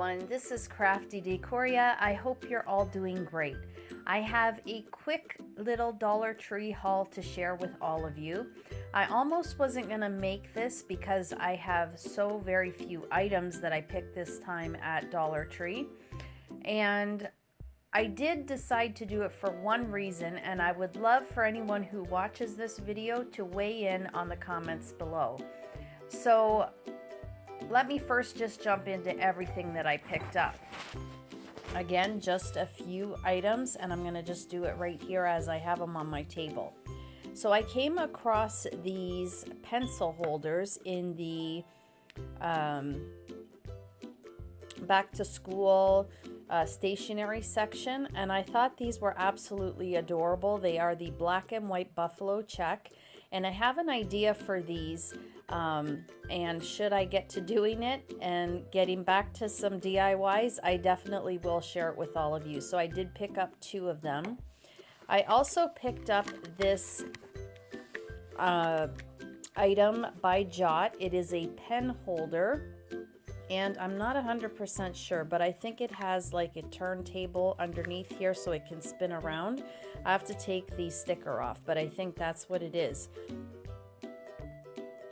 everyone, this is Crafty Decoria. I hope you're all doing great. I have a quick little Dollar Tree haul to share with all of you. I almost wasn't going to make this because I have so very few items that I picked this time at Dollar Tree. And I did decide to do it for one reason, and I would love for anyone who watches this video to weigh in on the comments below. So let me first just jump into everything that I picked up. Again, just a few items, and I'm going to just do it right here as I have them on my table. So I came across these pencil holders in the back to school stationery section, and I thought these were absolutely adorable. They are the black and white buffalo check, and I have an idea for these. And should I get to doing it and getting back to some DIYs, I definitely will share it with all of you. So I did pick up 2 of them. I also picked up this item by Jot. It is a pen holder, and I'm not 100% sure, but I think it has like a turntable underneath here so it can spin around. I have to take the sticker off, but I think that's what it is.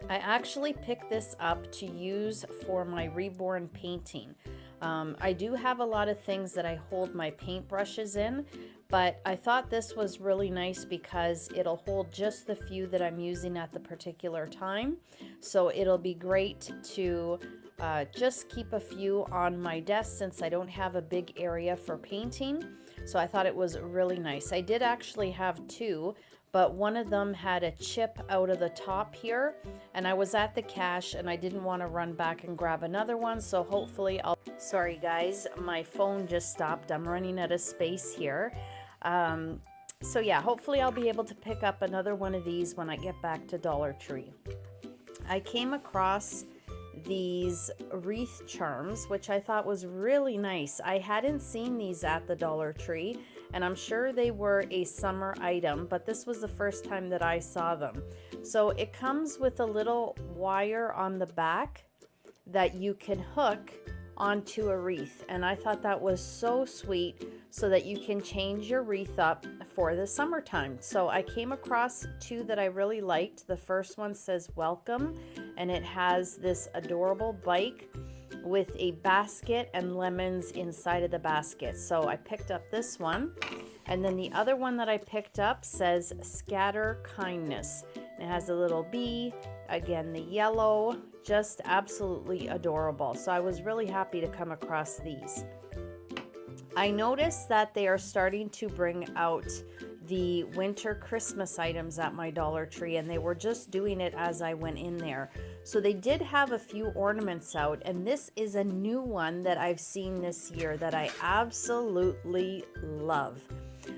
I actually picked this up to use for my reborn painting. I do have a lot of things that I hold my paintbrushes in, but I thought this was really nice because it'll hold just the few that I'm using at the particular time. So it'll be great to just keep a few on my desk since I don't have a big area for painting. So I thought it was really nice. I did actually have 2. But one of them had a chip out of the top here, and I was at the cash and I didn't want to run back and grab another one, so hopefully sorry guys, my phone just stopped. I'm running out of space here. So yeah, hopefully I'll be able to pick up another one of these when I get back to Dollar Tree. I came across these wreath charms, which I thought was really nice. I hadn't seen these at the Dollar Tree, and I'm sure they were a summer item, but this was the first time that I saw them. So it comes with a little wire on the back that you can hook onto a wreath, and I thought that was so sweet, so that you can change your wreath up for the summertime. So I came across 2 that I really liked. The first one says welcome, and it has this adorable bike with a basket and lemons inside of the basket. So I picked up this one, and then the other one that I picked up says scatter kindness. It has a little bee, again the yellow, just absolutely adorable. So I was really happy to come across these. I noticed that they are starting to bring out the winter Christmas items at my Dollar Tree, and they were just doing it as I went in there. So they did have a few ornaments out, and this is a new one that I've seen this year that I absolutely love.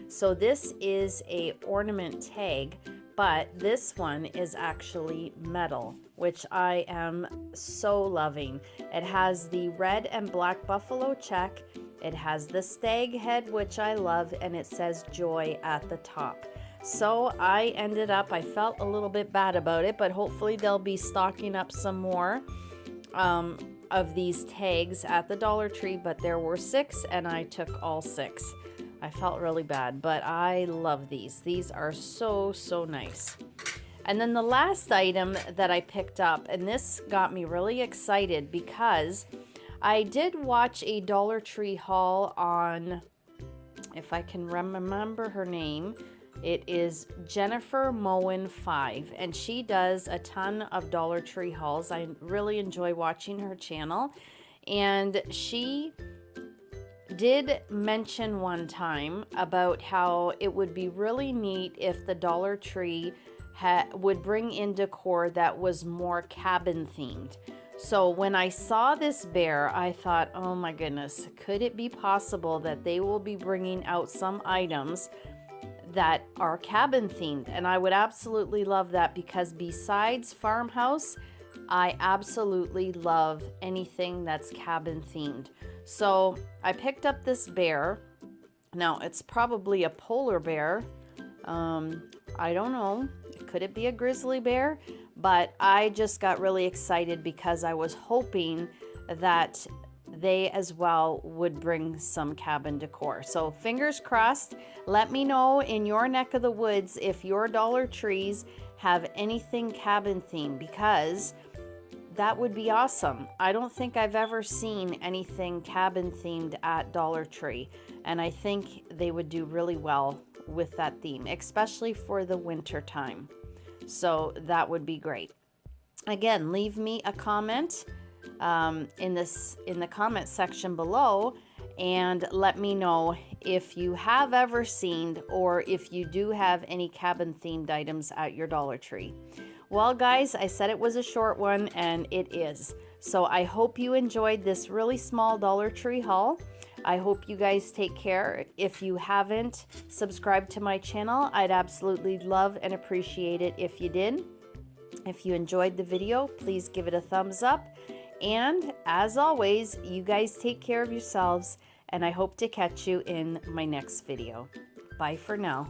So this is a ornament tag, but this one is actually metal, which I am so loving. It has the red and black buffalo check. It has the stag head, which I love, and it says joy at the top. So I felt a little bit bad about it, but hopefully they'll be stocking up some more of these tags at the Dollar Tree, but there were 6 and I took all 6. I felt really bad, but I love these. These are so, so nice. And then the last item that I picked up, and this got me really excited because I did watch a Dollar Tree haul on, if I can remember her name, it is Jennifer Moen 5, and she does a ton of Dollar Tree hauls. I really enjoy watching her channel, and she did mention one time about how it would be really neat if the Dollar Tree would bring in decor that was more cabin themed. So when I saw this bear, I thought, oh my goodness, could it be possible that they will be bringing out some items that are cabin themed? And I would absolutely love that, because besides farmhouse, I absolutely love anything that's cabin themed. So I picked up this bear. Now it's probably a polar bear. I don't know. Could it be a grizzly bear? But I just got really excited because I was hoping that they as well would bring some cabin decor. So fingers crossed. Let me know in your neck of the woods if your Dollar Trees have anything cabin themed, because that would be awesome. I don't think I've ever seen anything cabin themed at Dollar Tree, and I think they would do really well with that theme, especially for the winter time. So that would be great. Again, leave me a comment in the comment section below, and let me know if you have ever seen, or if you do have any cabin themed items at your Dollar Tree. Well, guys, I said it was a short one, and it is. So I hope you enjoyed this really small Dollar Tree haul. I hope you guys take care. If you haven't subscribed to my channel, I'd absolutely love and appreciate it if you did. If you enjoyed the video, please give it a thumbs up. And as always, you guys take care of yourselves, and I hope to catch you in my next video. Bye for now.